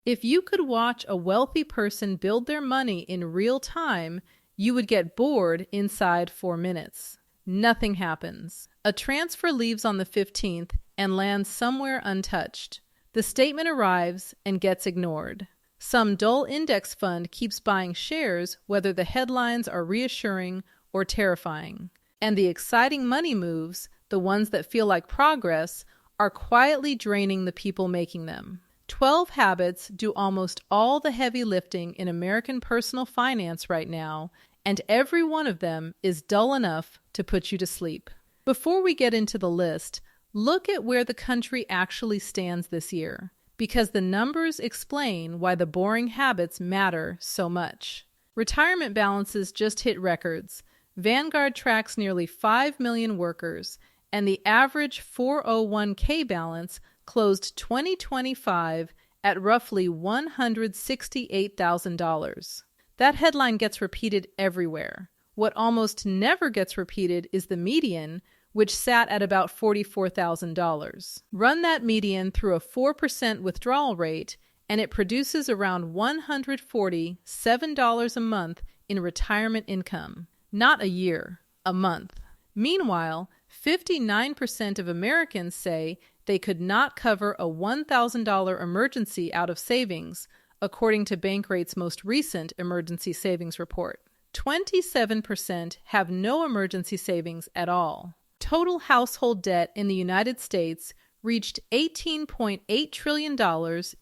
If you could watch a wealthy person build their money in real time, you would get bored inside 4 minutes. Nothing happens. A transfer leaves on the 15th and lands somewhere untouched. The statement arrives and gets ignored. Some dull index fund keeps buying shares whether the headlines are reassuring or terrifying. And the exciting money moves, the ones that feel like progress, are quietly draining the people making them. 12 habits do almost all the heavy lifting in American personal finance right now, and every one of them is dull enough to put you to sleep. Before we get into the list, look at where the country actually stands this year, because the numbers explain why the boring habits matter so much. Retirement balances just hit records. Vanguard tracks nearly 5 million workers, and the average 401k balance closed 2025 at roughly $168,000. That headline gets repeated everywhere. What almost never gets repeated is the median, which sat at about $44,000. Run that median through a 4% withdrawal rate, and it produces around $147 a month in retirement income. Not a year, a month. Meanwhile, 59% of Americans say they could not cover a $1,000 emergency out of savings, according to Bankrate's most recent emergency savings report. 27% have no emergency savings at all. Total household debt in the United States reached $18.8 trillion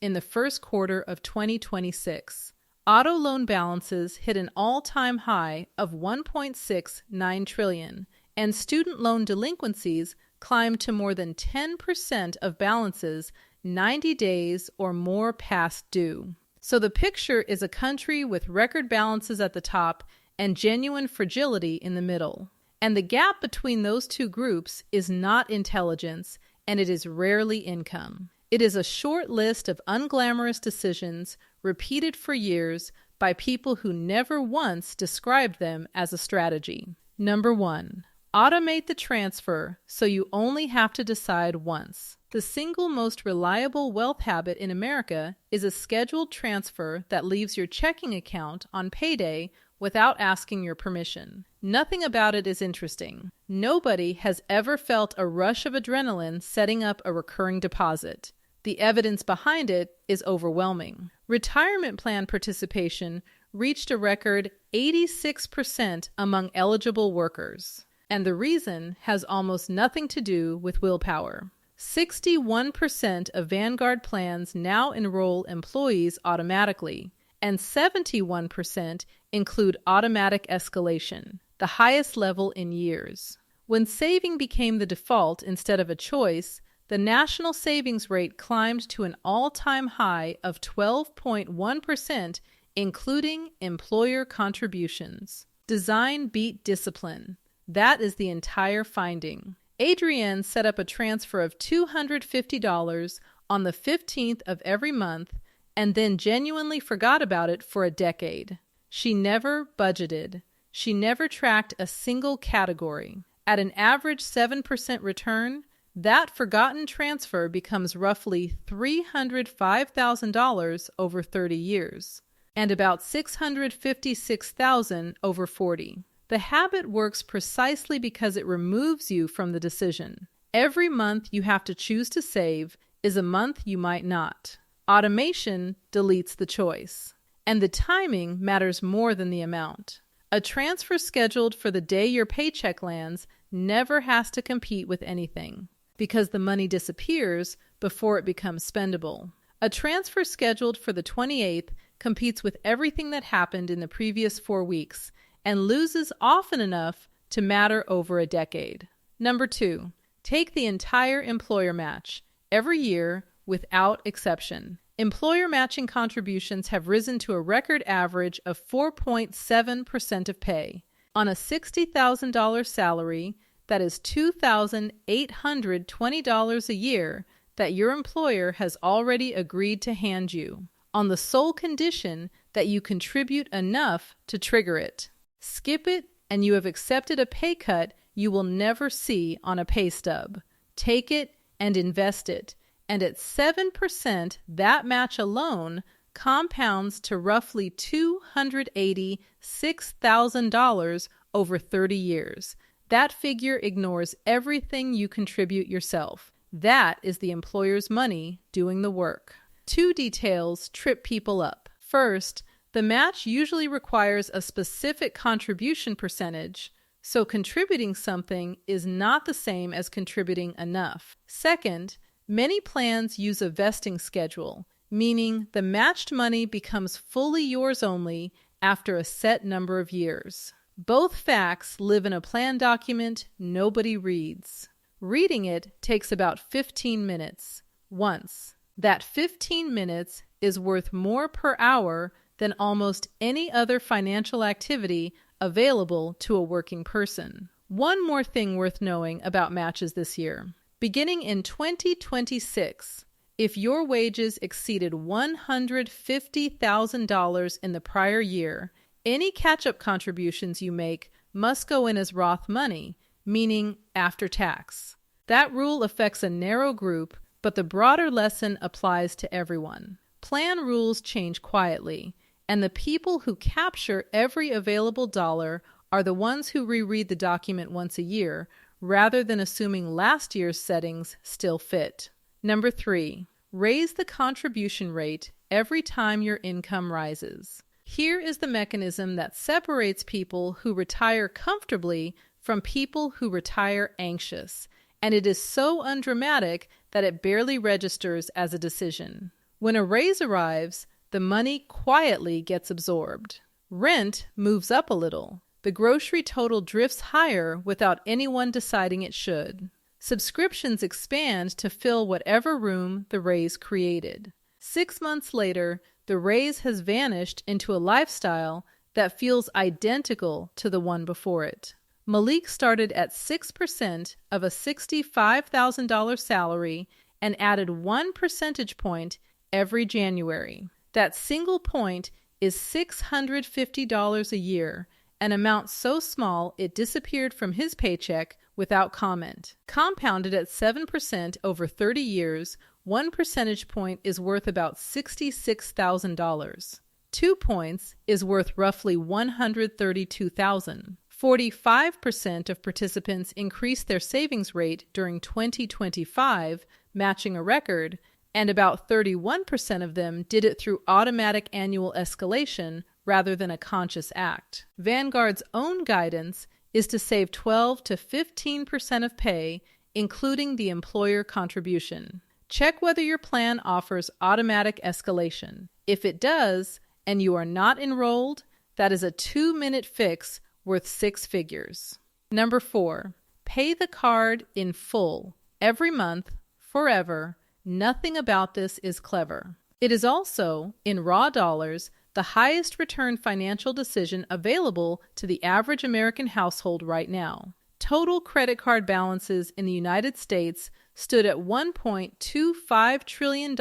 in the first quarter of 2026. Auto loan balances hit an all-time high of $1.69 trillion, and student loan delinquencies climbed to more than 10% of balances 90 days or more past due. So the picture is a country with record balances at the top and genuine fragility in the middle. And the gap between those two groups is not intelligence, and it is rarely income. It is a short list of unglamorous decisions repeated for years by people who never once described them as a strategy. Number 1. Automate the transfer so you only have to decide once. The single most reliable wealth habit in America is a scheduled transfer that leaves your checking account on payday without asking your permission. Nothing about it is interesting. Nobody has ever felt a rush of adrenaline setting up a recurring deposit. The evidence behind it is overwhelming. Retirement plan participation reached a record 86% among eligible workers. And the reason has almost nothing to do with willpower. 61% of Vanguard plans now enroll employees automatically, and 71% include automatic escalation, the highest level in years. When saving became the default instead of a choice, the national savings rate climbed to an all-time high of 12.1%, including employer contributions. Design beat discipline. That is the entire finding. Adrienne set up a transfer of $250 on the 15th of every month and then genuinely forgot about it for a decade. She never budgeted. She never tracked a single category. At an average 7% return, that forgotten transfer becomes roughly $305,000 over 30 years, and about $656,000 over 40. The habit works precisely because it removes you from the decision. Every month you have to choose to save is a month you might not. Automation deletes the choice. And the timing matters more than the amount. A transfer scheduled for the day your paycheck lands never has to compete with anything, because the money disappears before it becomes spendable. A transfer scheduled for the 28th competes with everything that happened in the previous 4 weeks and loses often enough to matter over a decade. Number 2, take the entire employer match, every year without exception. Employer matching contributions have risen to a record average of 4.7% of pay. On a $60,000 salary, that is $2,820 a year that your employer has already agreed to hand you, on the sole condition that you contribute enough to trigger it. Skip it, and you have accepted a pay cut you will never see on a pay stub. Take it and invest it. And at 7%, that match alone compounds to roughly $286,000 over 30 years. That figure ignores everything you contribute yourself. That is the employer's money doing the work. Two details trip people up. First, the match usually requires a specific contribution percentage, so contributing something is not the same as contributing enough. Second, many plans use a vesting schedule, meaning the matched money becomes fully yours only after a set number of years. Both facts live in a plan document nobody reads. Reading it takes about 15 minutes, once. That 15 minutes is worth more per hour than almost any other financial activity available to a working person. One more thing worth knowing about matches this year. Beginning in 2026, if your wages exceeded $150,000 in the prior year, any catch-up contributions you make must go in as Roth money, meaning after tax. That rule affects a narrow group, but the broader lesson applies to everyone. Plan rules change quietly, and the people who capture every available dollar are the ones who reread the document once a year, rather than assuming last year's settings still fit. Number 3, raise the contribution rate every time your income rises. Here is the mechanism that separates people who retire comfortably from people who retire anxious, and it is so undramatic that it barely registers as a decision. When a raise arrives, the money quietly gets absorbed. Rent moves up a little. The grocery total drifts higher without anyone deciding it should. Subscriptions expand to fill whatever room the raise created. 6 months later, the raise has vanished into a lifestyle that feels identical to the one before it. Malik started at 6% of a $65,000 salary and added 1 percentage point every January. That single point is $650 a year, an amount so small it disappeared from his paycheck without comment. Compounded at 7% over 30 years, 1 percentage point is worth about $66,000. 2 points is worth roughly $132,000. 45% of participants increased their savings rate during 2025, matching a record, and about 31% of them did it through automatic annual escalation rather than a conscious act. Vanguard's own guidance is to save 12 to 15% of pay, including the employer contribution. Check whether your plan offers automatic escalation. If it does, and you are not enrolled, that is a 2-minute fix worth 6 figures. Number 4, pay the card in full, every month, forever. Nothing about this is clever. It is also, in raw dollars, the highest return financial decision available to the average American household right now. Total credit card balances in the United States stood at $1.25 trillion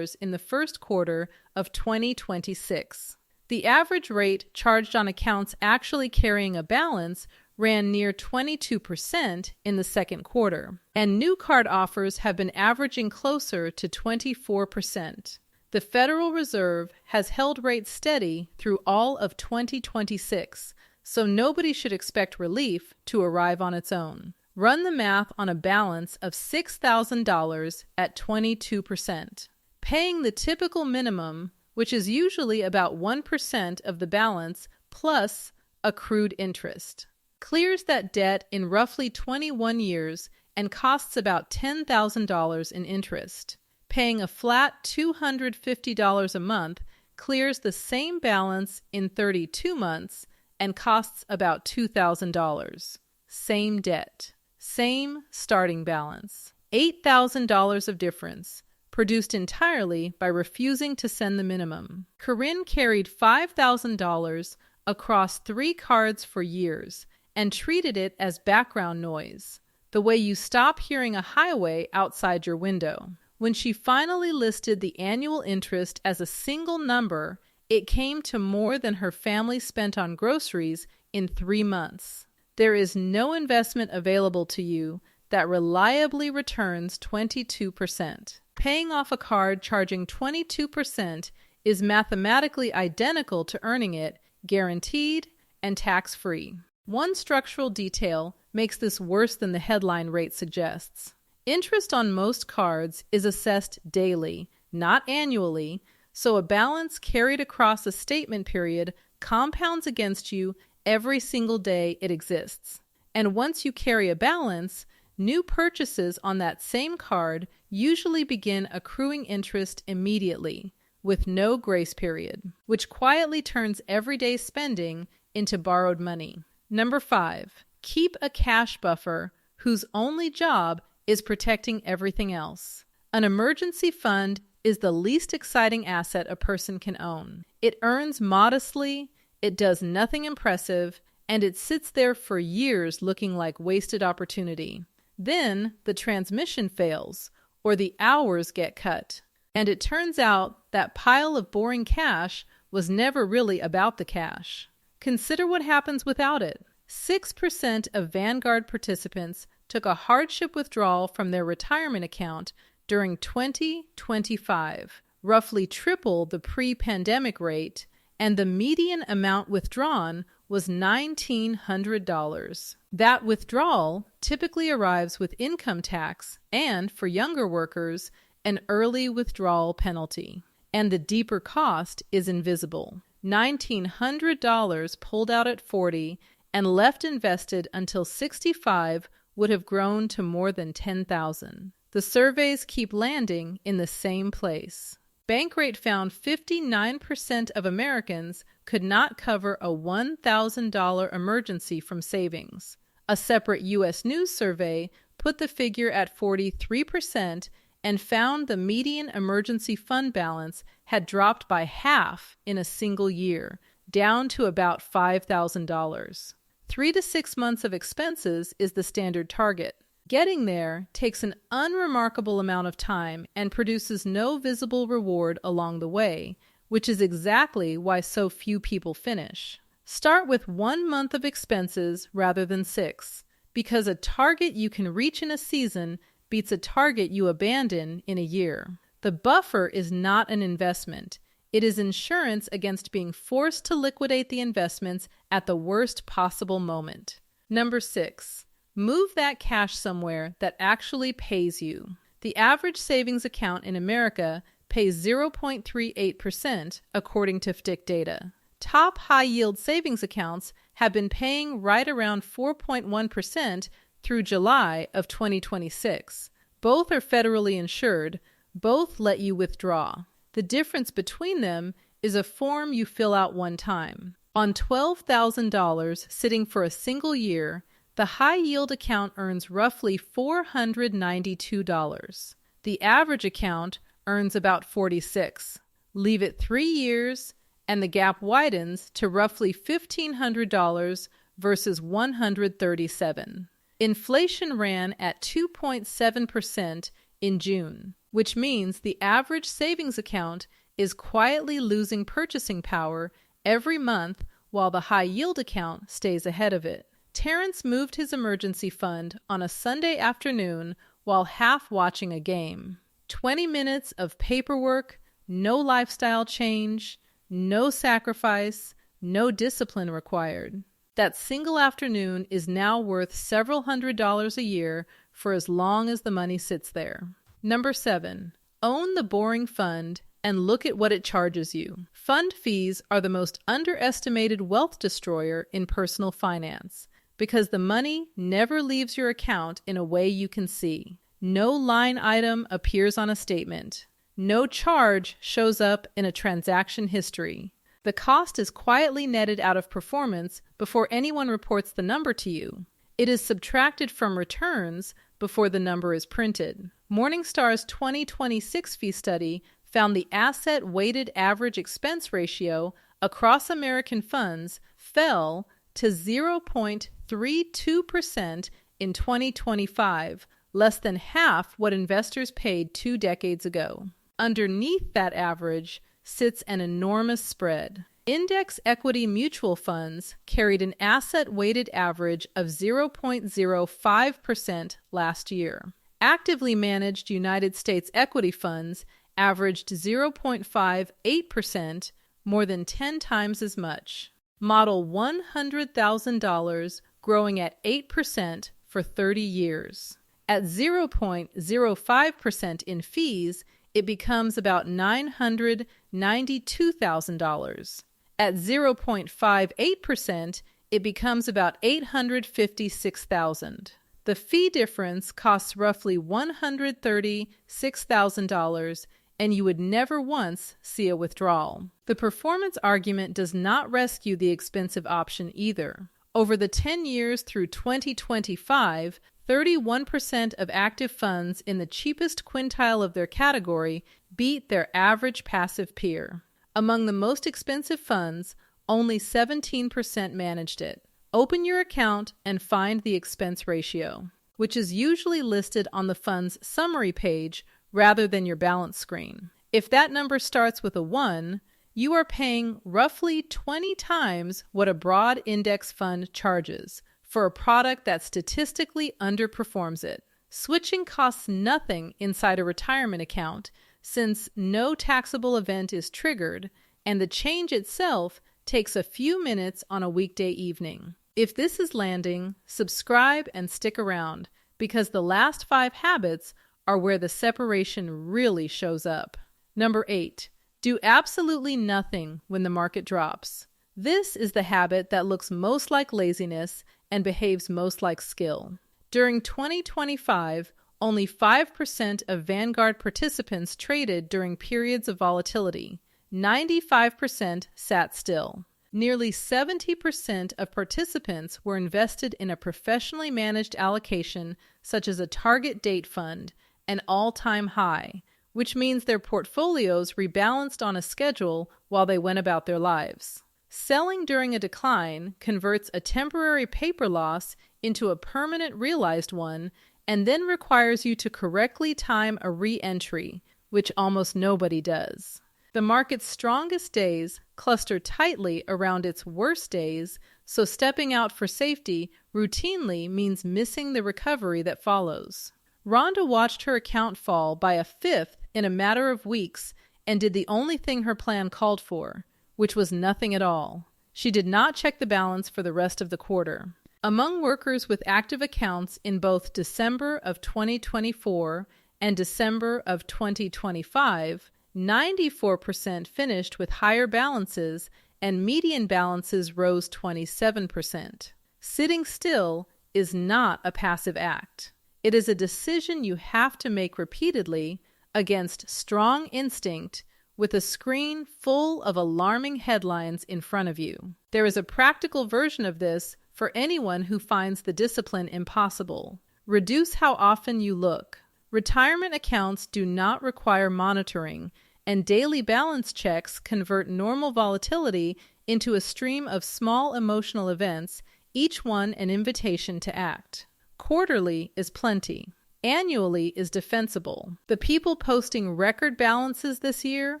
in the first quarter of 2026. The average rate charged on accounts actually carrying a balance ran near 22% in the second quarter, and new card offers have been averaging closer to 24%. The Federal Reserve has held rates steady through all of 2026, so nobody should expect relief to arrive on its own. Run the math on a balance of $6,000 at 22%. Paying the typical minimum, which is usually about 1% of the balance plus accrued interest, clears that debt in roughly 21 years and costs about $10,000 in interest. Paying a flat $250 a month clears the same balance in 32 months and costs about $2,000. Same debt. Same starting balance. $8,000 of difference, produced entirely by refusing to send the minimum. Corinne carried $5,000 across 3 cards for years and treated it as background noise, the way you stop hearing a highway outside your window. When she finally listed the annual interest as a single number, it came to more than her family spent on groceries in 3 months. There is no investment available to you that reliably returns 22%. Paying off a card charging 22% is mathematically identical to earning it, guaranteed and tax-free. One structural detail makes this worse than the headline rate suggests. Interest on most cards is assessed daily, not annually, so a balance carried across a statement period compounds against you every single day it exists. And once you carry a balance, new purchases on that same card usually begin accruing interest immediately, with no grace period, which quietly turns everyday spending into borrowed money. Number 5, keep a cash buffer whose only job is protecting everything else. An emergency fund is the least exciting asset a person can own. It earns modestly, it does nothing impressive, and it sits there for years looking like wasted opportunity. Then the transmission fails, or the hours get cut, and it turns out that pile of boring cash was never really about the cash. Consider what happens without it. 6% of Vanguard participants took a hardship withdrawal from their retirement account during 2025, roughly triple the pre-pandemic rate, and the median amount withdrawn was $1,900. That withdrawal typically arrives with income tax and, for younger workers, an early withdrawal penalty. And the deeper cost is invisible. $1,900 pulled out at 40 and left invested until 65 would have grown to more than $10,000. The surveys keep landing in the same place. Bankrate found 59% of Americans could not cover a $1,000 emergency from savings. A separate U.S. News survey put the figure at 43% and found the median emergency fund balance had dropped by half in a single year, down to about $5,000. 3 to 6 months of expenses is the standard target. Getting there takes an unremarkable amount of time and produces no visible reward along the way, which is exactly why so few people finish. Start with 1 month of expenses rather than 6, because a target you can reach in a season beats a target you abandon in a year. The buffer is not an investment. It is insurance against being forced to liquidate the investments at the worst possible moment. Number 6. Move that cash somewhere that actually pays you. The average savings account in America pays 0.38%, according to FDIC data. Top high-yield savings accounts have been paying right around 4.1% through July of 2026. Both are federally insured. Both let you withdraw. The difference between them is a form you fill out one time. On $12,000 sitting for a single year, the high-yield account earns roughly $492. The average account earns about $46. Leave it 3 years, and the gap widens to roughly $1,500 versus $137. Inflation ran at 2.7% in June, which means the average savings account is quietly losing purchasing power every month while the high-yield account stays ahead of it. Terrence moved his emergency fund on a Sunday afternoon while half watching a game. 20 minutes of paperwork, no lifestyle change, no sacrifice, no discipline required. That single afternoon is now worth several $100s a year for as long as the money sits there. Number 7. Own the boring fund and look at what it charges you. Fund fees are the most underestimated wealth destroyer in personal finance, because the money never leaves your account in a way you can see. No line item appears on a statement. No charge shows up in a transaction history. The cost is quietly netted out of performance before anyone reports the number to you. It is subtracted from returns before the number is printed. Morningstar's 2026 fee study found the asset-weighted average expense ratio across American funds fell to 0.32% in 2025, less than half what investors paid 2 decades ago. Underneath that average sits an enormous spread. Index equity mutual funds carried an asset-weighted average of 0.05% last year. Actively managed United States equity funds averaged 0.58%, more than 10 times as much. Model $100,000 growing at 8% for 30 years. At 0.05% in fees, it becomes about $992,000. At 0.58%, it becomes about $856,000. The fee difference costs roughly $136,000, and you would never once see a withdrawal. The performance argument does not rescue the expensive option either. Over the 10 years through 2025, 31% of active funds in the cheapest quintile of their category beat their average passive peer. Among the most expensive funds, only 17% managed it. Open your account and find the expense ratio, which is usually listed on the fund's summary page rather than your balance screen. If that number starts with a 1, you are paying roughly 20 times what a broad index fund charges for a product that statistically underperforms it. Switching costs nothing inside a retirement account since no taxable event is triggered, and the change itself takes a few minutes on a weekday evening. If this is landing, subscribe and stick around, because the last 5 habits are where the separation really shows up. Number 8, do absolutely nothing when the market drops. This is the habit that looks most like laziness and behaves most like skill. During 2025, only 5% of Vanguard participants traded during periods of volatility. 95% sat still. Nearly 70% of participants were invested in a professionally managed allocation such as a target date fund, an all-time high, which means their portfolios rebalanced on a schedule while they went about their lives. Selling during a decline converts a temporary paper loss into a permanent realized one and then requires you to correctly time a re-entry, which almost nobody does. The market's strongest days cluster tightly around its worst days, so stepping out for safety routinely means missing the recovery that follows. Rhonda watched her account fall by a fifth in a matter of weeks and did the only thing her plan called for, which was nothing at all. She did not check the balance for the rest of the quarter. Among workers with active accounts in both December of 2024 and December of 2025, 94% finished with higher balances and median balances rose 27%. Sitting still is not a passive act. It is a decision you have to make repeatedly against strong instinct with a screen full of alarming headlines in front of you. There is a practical version of this for anyone who finds the discipline impossible. Reduce how often you look. Retirement accounts do not require monitoring, and daily balance checks convert normal volatility into a stream of small emotional events, each one an invitation to act. Quarterly is plenty. Annually is defensible. The people posting record balances this year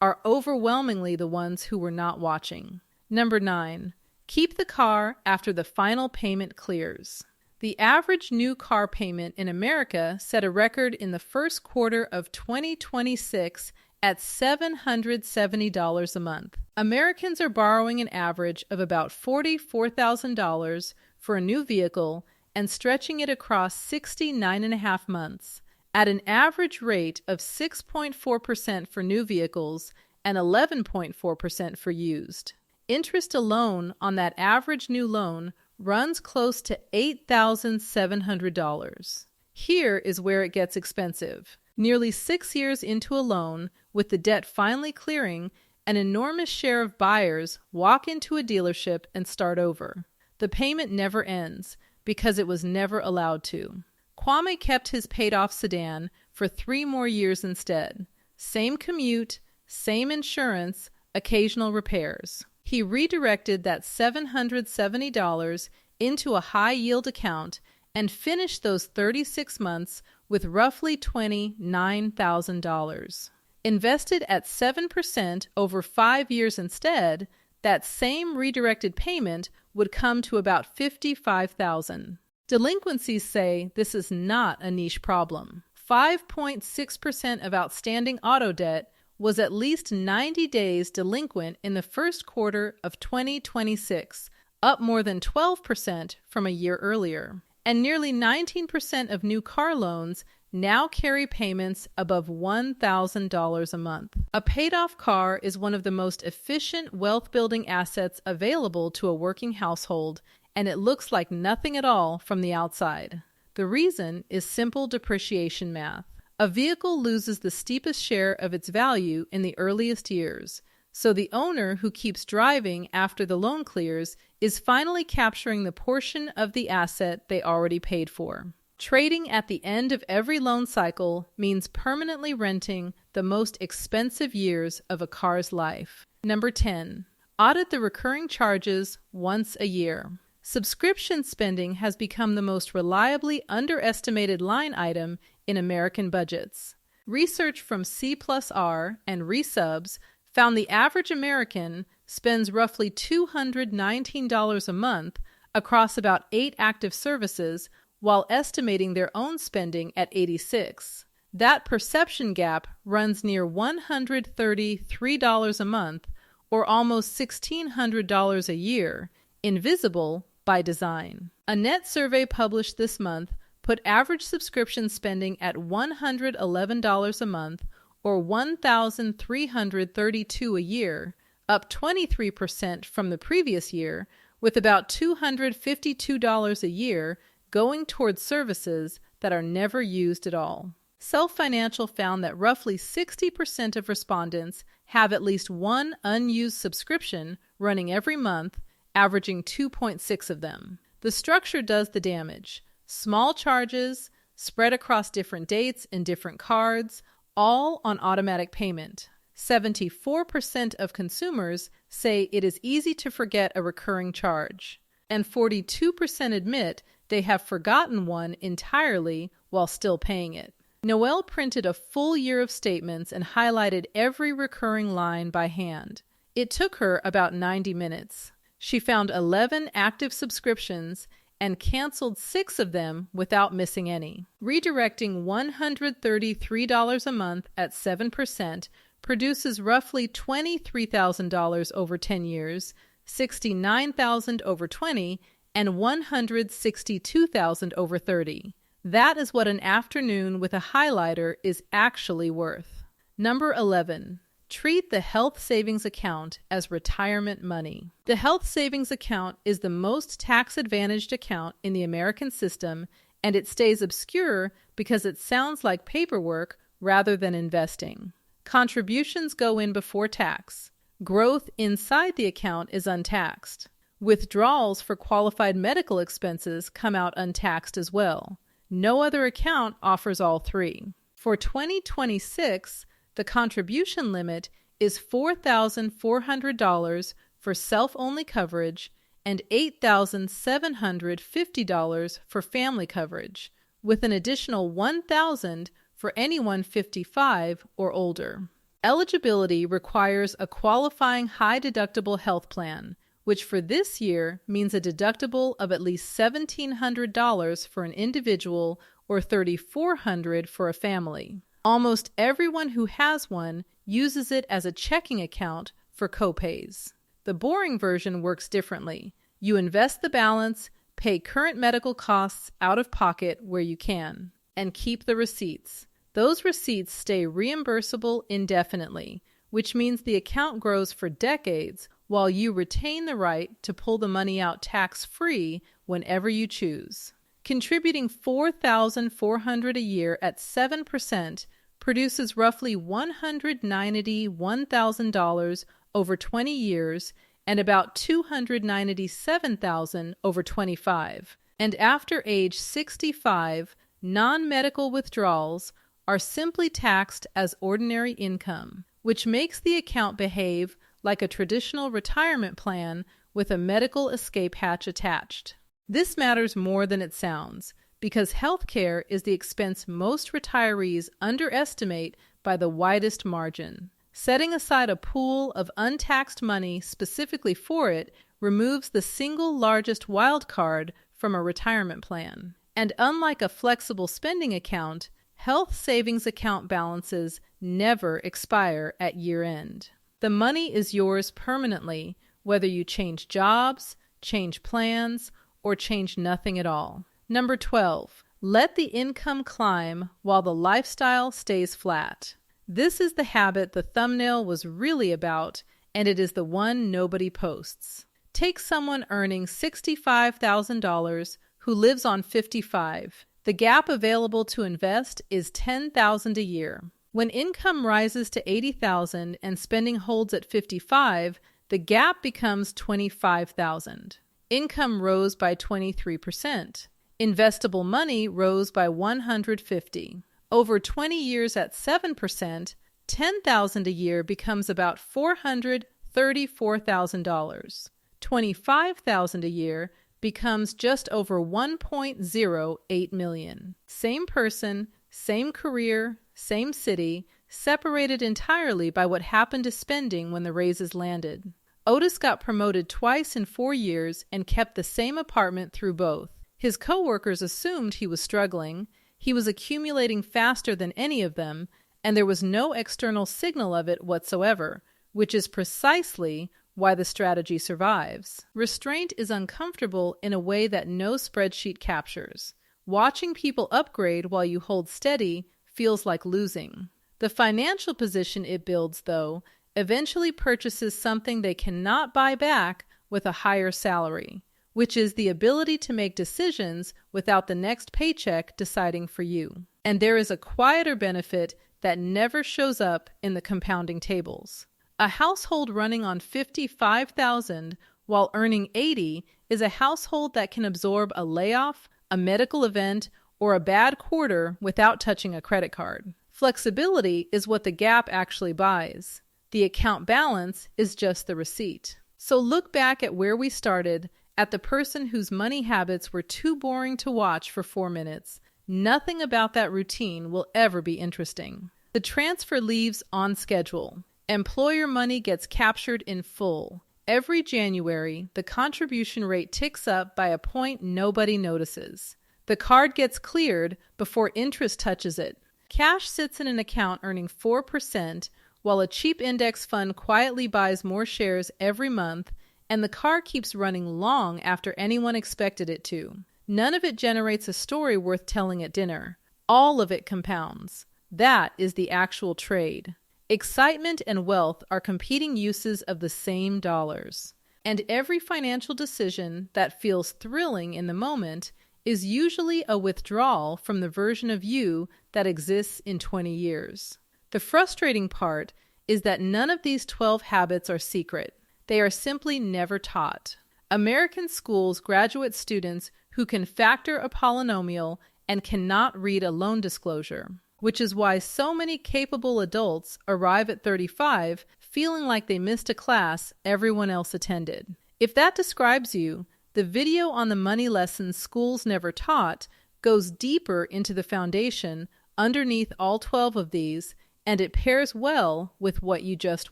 are overwhelmingly the ones who were not watching. Number 9, keep the car after the final payment clears. The average new car payment in America set a record in the first quarter of 2026 at $770 a month. Americans are borrowing an average of about $44,000 for a new vehicle and stretching it across 69.5 months, at an average rate of 6.4% for new vehicles and 11.4% for used. Interest alone on that average new loan runs close to $8,700. Here is where it gets expensive. Nearly 6 years into a loan, with the debt finally clearing, an enormous share of buyers walk into a dealership and start over. The payment never ends because it was never allowed to. Kwame kept his paid-off sedan for 3 more years instead. Same commute, same insurance, occasional repairs. He redirected that $770 into a high-yield account and finished those 36 months with roughly $29,000. Invested at 7% over 5 years instead, that same redirected payment would come to about $55,000. Delinquencies say this is not a niche problem. 5.6% of outstanding auto debt was at least 90 days delinquent in the first quarter of 2026, up more than 12% from a year earlier. And nearly 19% of new car loans now carry payments above $1,000 a month. A paid-off car is one of the most efficient wealth-building assets available to a working household, and it looks like nothing at all from the outside. The reason is simple depreciation math. A vehicle loses the steepest share of its value in the earliest years, so the owner who keeps driving after the loan clears is finally capturing the portion of the asset they already paid for. Trading at the end of every loan cycle means permanently renting the most expensive years of a car's life. Number 10. Audit the recurring charges once a year. Subscription spending has become the most reliably underestimated line item in American budgets. Research from C+R and Resubs found the average American spends roughly $219 a month across about 8 active services, while estimating their own spending at $86. That perception gap runs near $133 a month, or almost $1,600 a year, invisible by design. A net survey published this month put average subscription spending at $111 a month, or $1,332 a year, up 23% from the previous year, with about $252 a year going towards services that are never used at all. Self Financial found that roughly 60% of respondents have at least one unused subscription running every month, averaging 2.6 of them. The structure does the damage. Small charges, spread across different dates and different cards, all on automatic payment. 74% of consumers say it is easy to forget a recurring charge, and 42% admit they have forgotten one entirely while still paying it. Noelle printed a full year of statements and highlighted every recurring line by hand. It took her about 90 minutes. She found 11 active subscriptions and canceled 6 of them without missing any. Redirecting $133 a month at 7% produces roughly $23,000 over 10 years, $69,000 over 20, and $162,000 over 30. That is what an afternoon with a highlighter is actually worth. Number 11. Treat the health savings account as retirement money. The health savings account is the most tax-advantaged account in the American system, and it stays obscure because it sounds like paperwork rather than investing. Contributions go in before tax. Growth inside the account is untaxed. Withdrawals for qualified medical expenses come out untaxed as well. No other account offers all three. For 2026, the contribution limit is $4,400 for self-only coverage and $8,750 for family coverage, with an additional $1,000 for anyone 55 or older. Eligibility requires a qualifying high-deductible health plan, which for this year means a deductible of at least $1,700 for an individual or $3,400 for a family. Almost everyone who has one uses it as a checking account for copays. The boring version works differently. You invest the balance, pay current medical costs out of pocket where you can, and keep the receipts. Those receipts stay reimbursable indefinitely, which means the account grows for decades while you retain the right to pull the money out tax-free whenever you choose. Contributing $4,400 a year at 7% produces roughly $191,000 over 20 years and about $297,000 over 25. And after age 65, non-medical withdrawals are simply taxed as ordinary income, which makes the account behave like a traditional retirement plan with a medical escape hatch attached. This matters more than it sounds, because healthcare is the expense most retirees underestimate by the widest margin. Setting aside a pool of untaxed money specifically for it removes the single largest wild card from a retirement plan. And unlike a flexible spending account, Health savings account balances never expire at year-end. The money is yours permanently, whether you change jobs, change plans, or change nothing at all. Number 12, let the income climb while the lifestyle stays flat. This is the habit the thumbnail was really about, and it is the one nobody posts. Take someone earning $65,000 who lives on $55,000. The gap available to invest is $10,000 a year. When income rises to $80,000 and spending holds at $55,000, the gap becomes $25,000. Income rose by 23%. Investable money rose by $150,000. Over 20 years at 7%, $10,000 a year becomes about $434,000. $25,000 a year becomes just over $1.08 million. Same person, same career, same city, separated entirely by what happened to spending when the raises landed. Otis got promoted twice in 4 years and kept the same apartment through both. His coworkers assumed he was struggling, he was accumulating faster than any of them, and there was no external signal of it whatsoever, which is precisely why the strategy survives. Restraint is uncomfortable in a way that no spreadsheet captures. Watching people upgrade while you hold steady feels like losing. The financial position it builds, though, eventually purchases something they cannot buy back with a higher salary, which is the ability to make decisions without the next paycheck deciding for you. And there is a quieter benefit that never shows up in the compounding tables. A household running on $55,000 while earning $80,000 is a household that can absorb a layoff, a medical event, or a bad quarter without touching a credit card. Flexibility is what the gap actually buys. The account balance is just the receipt. So look back at where we started, at the person whose money habits were too boring to watch for 4 minutes. Nothing about that routine will ever be interesting. The transfer leaves on schedule. Employer money gets captured in full. Every January, the contribution rate ticks up by a point nobody notices. The card gets cleared before interest touches it. Cash sits in an account earning 4%, while a cheap index fund quietly buys more shares every month, and the car keeps running long after anyone expected it to. None of it generates a story worth telling at dinner. All of it compounds. That is the actual trade. Excitement and wealth are competing uses of the same dollars. And every financial decision that feels thrilling in the moment is usually a withdrawal from the version of you that exists in 20 years. The frustrating part is that none of these 12 habits are secret. They are simply never taught. American schools graduate students who can factor a polynomial and cannot read a loan disclosure, which is why so many capable adults arrive at 35 feeling like they missed a class everyone else attended. If that describes you, the video on the money lessons schools never taught goes deeper into the foundation underneath all 12 of these, and it pairs well with what you just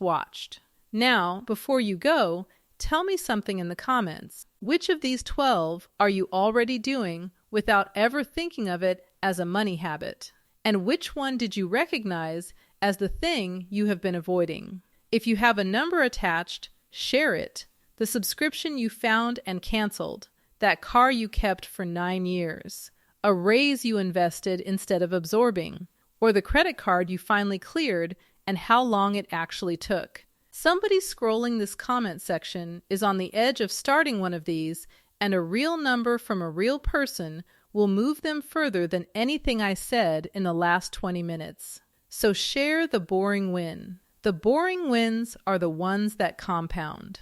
watched. Now, before you go, tell me something in the comments. Which of these 12 are you already doing without ever thinking of it as a money habit? And which one did you recognize as the thing you have been avoiding? If you have a number attached, share it. The subscription you found and canceled, that car you kept for 9 years, a raise you invested instead of absorbing, or the credit card you finally cleared and how long it actually took. Somebody scrolling this comment section is on the edge of starting one of these, and a real number from a real person will move them further than anything I said in the last 20 minutes. So share the boring win. The boring wins are the ones that compound.